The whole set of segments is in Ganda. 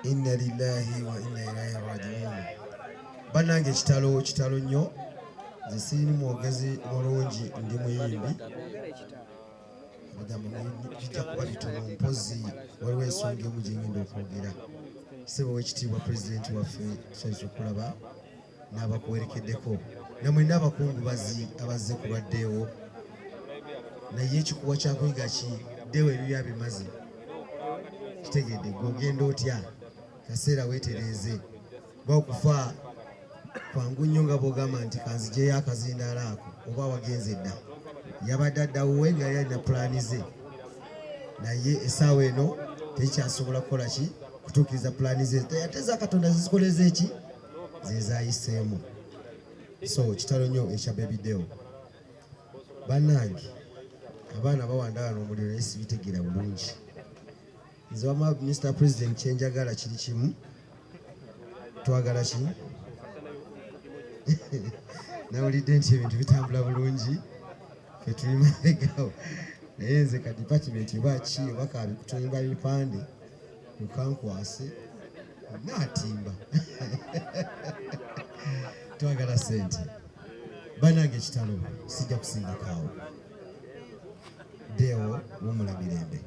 Inna lillahi wa inna ilaihi raji'un. Bannange kitalo nnyo. Nze sirimu mwogezi mulungi ndi muyimbi. Bijja kuba bitono mpozi waliwo ensonga emu gye ngenda okwogera. Ssebo w'ekitiibwa pulezidenti waffe tusanyusa okulaba n'abakuwerekeddeko namwe n'abakungubazi abazze kulwaddeewo naye ekikuwa kyakuyiga kiddewo ebibya bimaze kitegedde gw'ogenda otya kaseera weetereeze baokufa kwangu nnyo nga bw'ogamba nti kanzijeyo akazindaalo ako oba wagenze dda yabadde addawuwe nga yali alina pulaani ze naye essaawa eno tekyasobola kukola ki kutuukiriza pulaani ze teyateza katonda zizikoleza eki zezayiseemu. So kitalo nnyo ekya bebidewo bannange abaana bawandala n'omuliro naye sibitegeera bulungi. Nze wama Mr. President kyenjagala kiri kimu twagala ki nawulidde nti ebintu bitambula bulungi fe tuli mabegawo naye nze ka department oba ki oba kabikutumba bipande lukankwase naatimba twagala sente bannange ekitalo sijja kusingakaawo deo w'omulabirembe.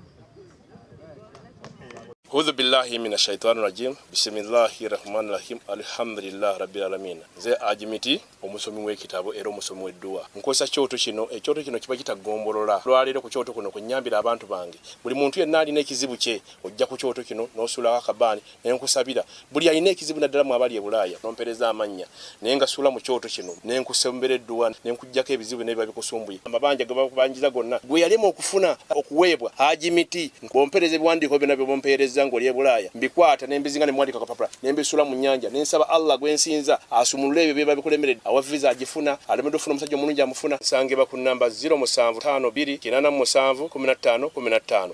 A'udhu billahi minash shaitani rajim. Bismillahir rahmanir rahim. Alhamdulillah rabbil alamin. Nze Ajimiti omusomi w'ekitabo era omusomi w'edduwa. Nkozesa kyoto kino, ekyoto kino kiba kitagombolola. Lwaliro ku kyoto kuno kunnyambira abantu bange. Buli muntu yenna alina ekizibu kye ojja ku kyoto kino n'osula akabaani ne nkusabira. Buli alina ekizibu naddala mu abali e Bulaaya nompereza amannya. Naye nga sula mu kyoto kino ne nkusembera edduwa ne nkujjako ebizibu ne bikusumbuye. Amabanja ge bakubanjiza gonna. Gwe yalema okufuna okuweebwa Ajimiti bompereze biwandiiko byonna bye bompereza ngoli e Bulaaya mbikwata nembizinga ne mwandika kapapula nembisula mu nnyanja nensaba Allah gwensinza asumulule ebyo bye bikulemeredde awa visa agifuna alemedde ofuna omusajja omulungi amufuna sange ba ku namba 0752 87 15 15